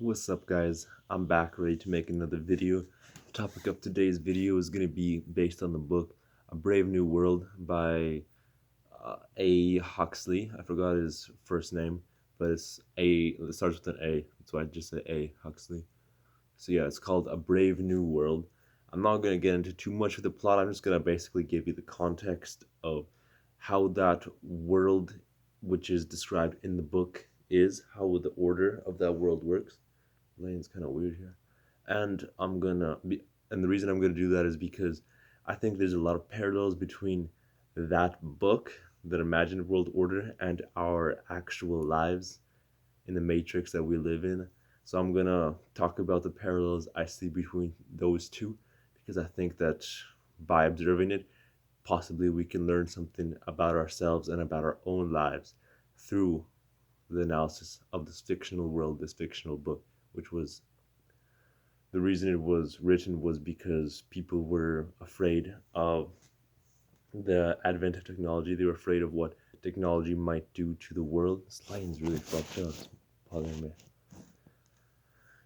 What's up, guys? I'm back ready to make another video. The topic of today's video is going to be based on the book A Brave New World by A. Huxley. I forgot his first name, but it starts with an A, so I just say A. Huxley. So yeah, it's called A Brave New World. I'm not going to get into too much of the plot. I'm just going to basically give you the context of how that world, which is described in the book, is, how the order of that world works. Lane's kind of weird here. And the reason I'm gonna do that is because I think there's a lot of parallels between that book, that imagined world order, and our actual lives in the matrix that we live in. So I'm gonna talk about the parallels I see between those two, because I think that by observing it, possibly we can learn something about ourselves and about our own lives through the analysis of this fictional world, this fictional book, which was the reason it was written was because people were afraid of the advent of technology. They were afraid of what technology might do to the world. This line's really fucked up. It's bothering me.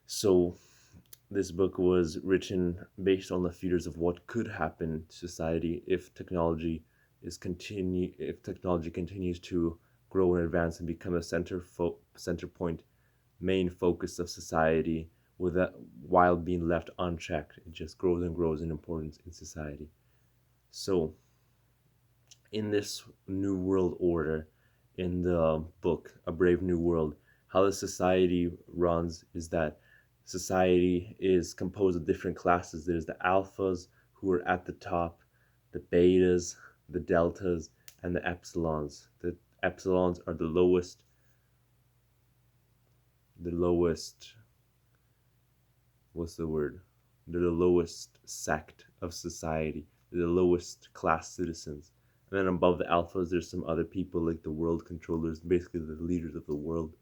So this book was written based on the fears of what could happen to society if technology continues to grow and advance and become a center point, main focus of society, while being left unchecked. It just grows and grows in importance in society. So in this new world order, in the book A Brave New World, how the society runs is that society is composed of different classes. There's the alphas, who are at the top, the betas, the deltas, and the epsilons. The epsilons are the lowest, what's the word? They're the lowest sect of society. They're the lowest class citizens. And then above the alphas, there's some other people like the world controllers, basically the leaders of the world.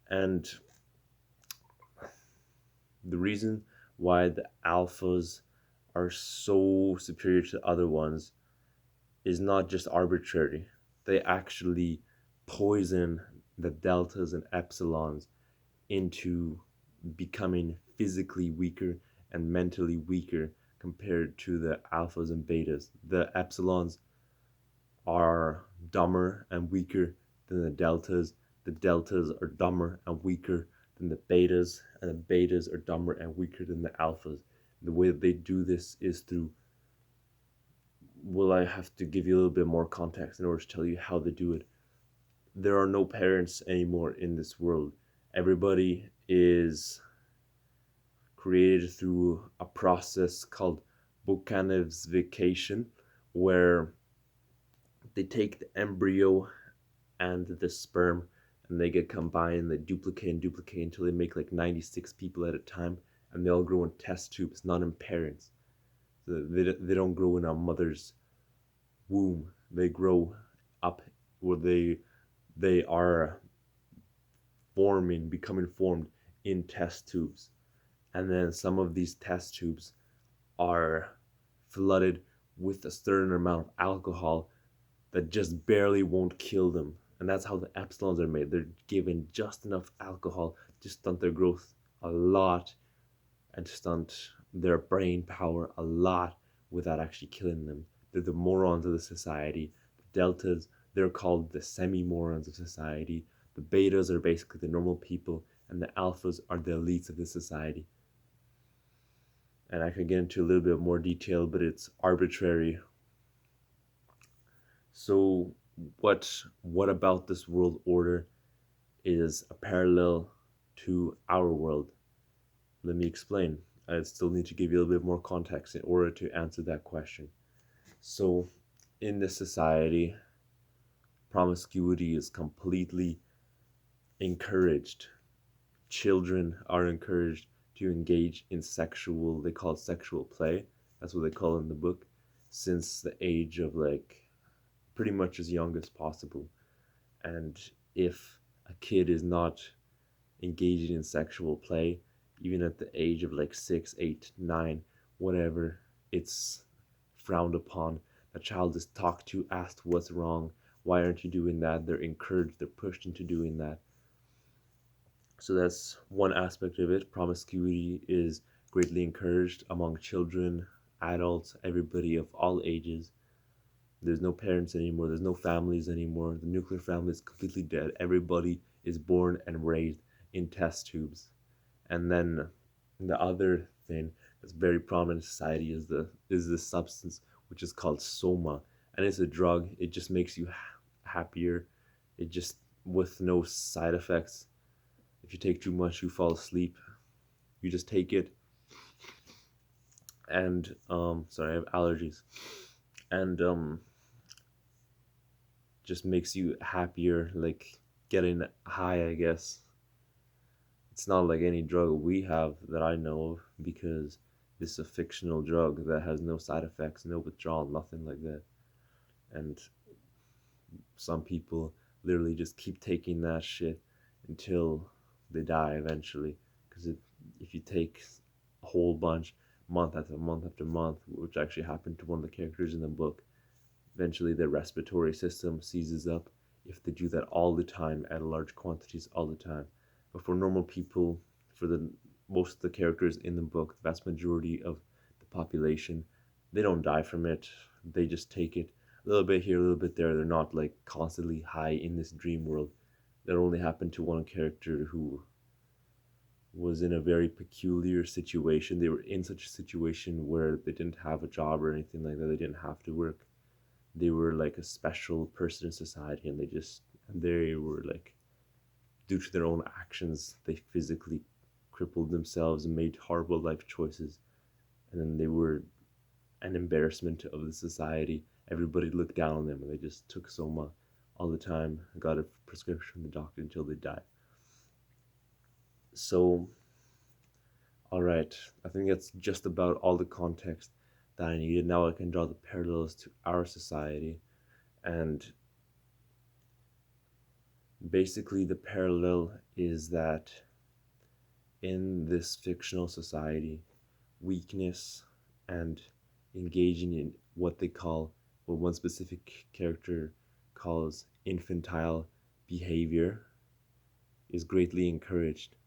And the reason why the alphas are so superior to the other ones is not just arbitrary. They actually poison the deltas and epsilons into becoming physically weaker and mentally weaker compared to the alphas and betas. The epsilons are dumber and weaker than the deltas. The deltas are dumber and weaker than the betas, and the betas are dumber and weaker than the alphas. The way that they do this is through, well, I have to give you a little bit more context in order to tell you how they do it. There are no parents anymore in this world. Everybody is created through a process called Bokanovsvacation, where they take the embryo and the sperm and they get combined, they duplicate and duplicate until they make like 96 people at a time, and they all grow in test tubes, not in parents. So they don't grow in a mother's womb. They grow up where they are becoming formed in test tubes. And then some of these test tubes are flooded with a certain amount of alcohol that just barely won't kill them. And that's how the epsilons are made. They're given just enough alcohol to stunt their growth a lot and to stunt their brain power a lot without actually killing them. They're the morons of the society. The deltas, they're called the semi-morons of society. The betas are basically the normal people, and the alphas are the elites of the society. And I could get into a little bit more detail, but it's arbitrary. So what about this world order is a parallel to our world? Let me explain. I still need to give you a little bit more context in order to answer that question. So in this society, promiscuity is completely encouraged. Children are encouraged to engage in they call it sexual play. That's what they call it in the book, since the age of like pretty much as young as possible. And if a kid is not engaging in sexual play, even at the age of like 6, 8, 9, whatever, it's frowned upon. The child is talked to, asked what's wrong, why aren't you doing that? They're encouraged, they're pushed into doing that. So that's one aspect of it. Promiscuity is greatly encouraged among children, adults, everybody of all ages. There's no parents anymore, there's no families anymore. The nuclear family is completely dead. Everybody is born and raised in test tubes. And then the other thing that's very prominent in society is this substance which is called soma, and it's a drug. It just makes you happier. It just with no side effects. If you take too much, you fall asleep. You just take it, and sorry, I have allergies, and just makes you happier, like getting high, I guess. It's not like any drug we have that I know of, because this is a fictional drug that has no side effects, no withdrawal, nothing like that. And some people literally just keep taking that shit until they die eventually. Because if you take a whole bunch, month after month after month, which actually happened to one of the characters in the book, eventually their respiratory system seizes up if they do that all the time at large quantities all the time. But for normal people, for the most of the characters in the book, the vast majority of the population, they don't die from it. They just take it a little bit here, a little bit there. They're not like constantly high in this dream world. That only happened to one character who was in a very peculiar situation. They were in such a situation where they didn't have a job or anything like that. They didn't have to work. They were like a special person in society, and they were like, due to their own actions, they physically crippled themselves and made horrible life choices. And then they were an embarrassment of the society. Everybody looked down on them, and they just took soma all the time and got a prescription from the doctor until they died. So, all right, I think that's just about all the context that I needed. Now I can draw the parallels to our society. And basically, the parallel is that in this fictional society, weakness and engaging in what one specific character calls infantile behavior is greatly encouraged.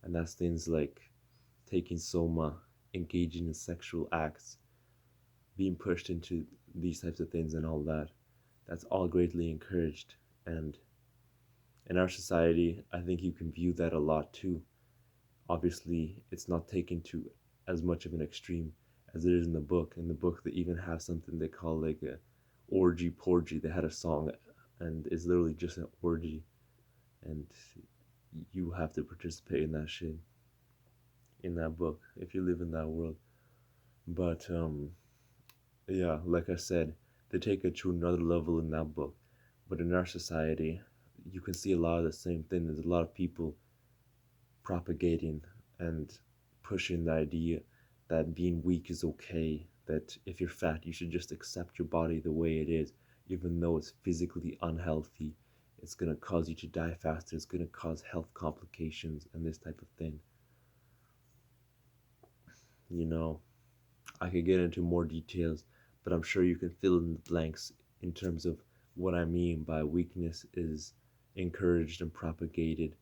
And that's things like taking soma, engaging in sexual acts, being pushed into these types of things and all that. That's all greatly encouraged. And in our society, I think you can view that a lot too. Obviously, it's not taken to as much of an extreme as it is in the book. In the book, they even have something they call like a orgy porgy. They had a song, and it's literally just an orgy, and you have to participate in that shit in that book if you live in that world. But yeah, like I said, they take it to another level in that book. But in our society, you can see a lot of the same thing. There's a lot of people propagating and pushing the idea that being weak is okay, that if you're fat, you should just accept your body the way it is, even though it's physically unhealthy. It's going to cause you to die faster, it's going to cause health complications, and this type of thing. You know, I could get into more details, but I'm sure you can fill in the blanks in terms of what I mean by weakness is encouraged and propagated.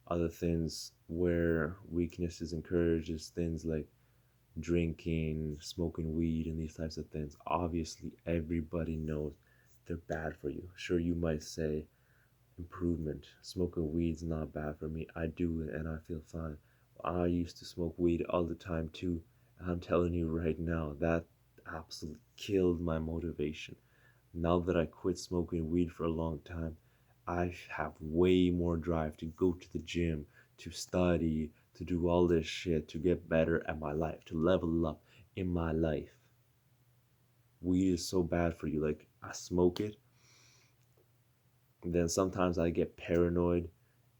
Other things where weakness is encouraged is things like drinking, smoking weed, and these types of things. Obviously, everybody knows they're bad for you. Sure, you might say, improvement, smoking weed's not bad for me. I do it and I feel fine. I used to smoke weed all the time too. I'm telling you right now, that absolutely killed my motivation. Now that I quit smoking weed for a long time, I have way more drive to go to the gym, to study, to do all this shit, to get better at my life, to level up in my life. Weed is so bad for you. Like, I smoke it, and then sometimes I get paranoid,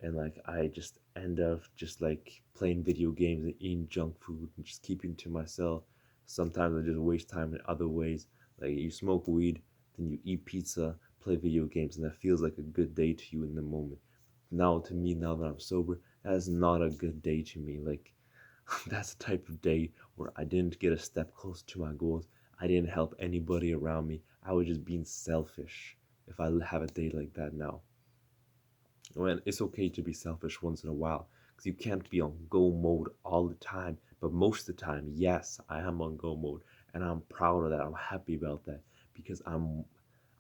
and like I just end up just like playing video games and eating junk food and just keeping to myself. Sometimes I just waste time in other ways. Like, you smoke weed, then you eat pizza, play video games, and that feels like a good day to you in the moment. Now to me, now that I'm sober, that is not a good day to me. Like, that's the type of day where I didn't get a step closer to my goals. I didn't help anybody around me. I was just being selfish if I have a day like that now. When it's okay to be selfish once in a while, because you can't be on go mode all the time. But most of the time, yes, I am on go mode, and I'm proud of that. I'm happy about that because I'm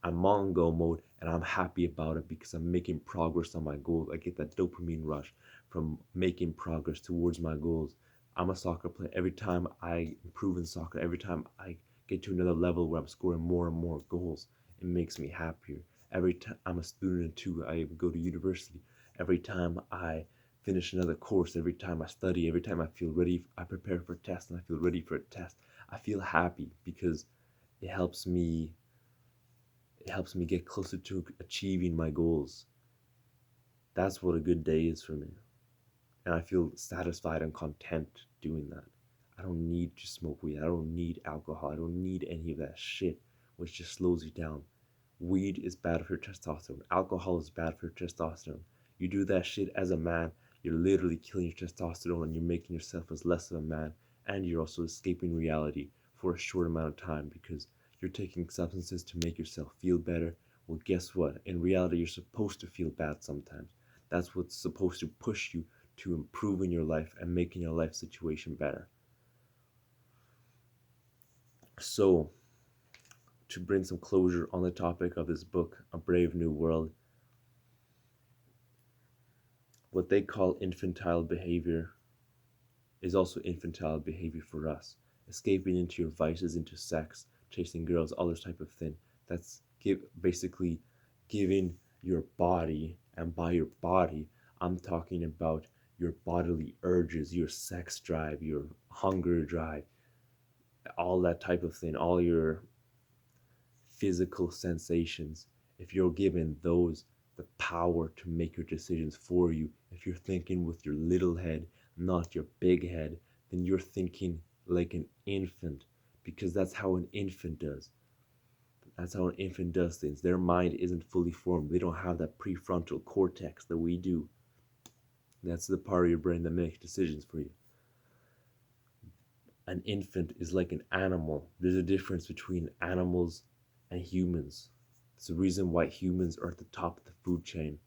on go mode, and I'm happy about it because I'm making progress on my goals. I get that dopamine rush from making progress towards my goals. I'm a soccer player. Every time I improve in soccer, every time I get to another level where I'm scoring more and more goals, it makes me happier. Every time I'm a student too, I go to university. Every time I finish another course, every time I study, every time I feel ready, I prepare for a test and I feel ready for a test, I feel happy because it helps me it helps me get closer to achieving my goals. That's what a good day is for me. And I feel satisfied and content doing that. I don't need to smoke weed. I don't need alcohol. I don't need any of that shit, which just slows you down. Weed is bad for your testosterone. Alcohol is bad for your testosterone. You do that shit as a man, you're literally killing your testosterone and you're making yourself as less of a man. And you're also escaping reality for a short amount of time because you're taking substances to make yourself feel better. Well, guess what? In reality, you're supposed to feel bad sometimes. That's what's supposed to push you to improving your life and making your life situation better. So, to bring some closure on the topic of this book, A Brave New World, what they call infantile behavior is also infantile behavior for us. Escaping into your vices, into sex, chasing girls, all this type of thing. That's basically giving your body, and by your body, I'm talking about your bodily urges, your sex drive, your hunger drive, all that type of thing, all your physical sensations. If you're given those the power to make your decisions for you, if you're thinking with your little head, not your big head, then you're thinking like an infant because that's how an infant does. That's how an infant does things. Their mind isn't fully formed. They don't have that prefrontal cortex that we do. That's the part of your brain that makes decisions for you. An infant is like an animal. There's a difference between animals and humans. It's the reason why humans are at the top of the food chain.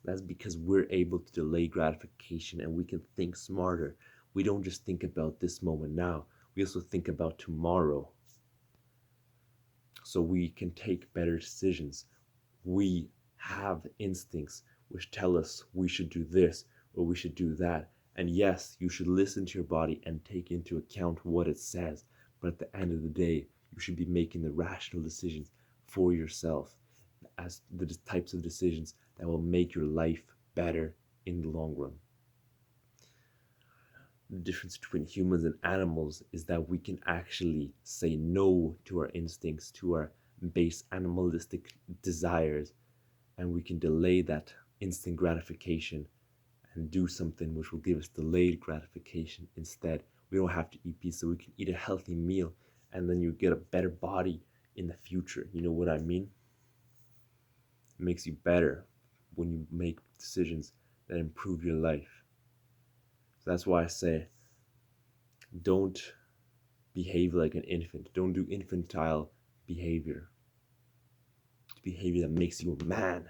That's because we're able to delay gratification and we can think smarter. We don't just think about this moment now, we also think about tomorrow. So we can take better decisions. We have instincts which tell us we should do this or we should do that. And yes, you should listen to your body and take into account what it says. But at the end of the day, you should be making the rational decisions for yourself as the types of decisions that will make your life better in the long run. The difference between humans and animals is that we can actually say no to our instincts, to our base animalistic desires, and we can delay that instant gratification and do something which will give us delayed gratification instead. We don't have to eat pizza, we can eat a healthy meal and then you get a better body in the future. You know what I mean? It makes you better when you make decisions that improve your life. So that's why I say don't behave like an infant. Don't do infantile behavior. Behavior that makes you a man.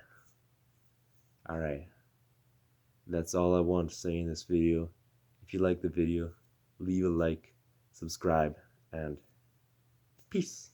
Alright. That's all I want to say in this video. If you like the video, leave a like, subscribe, and peace.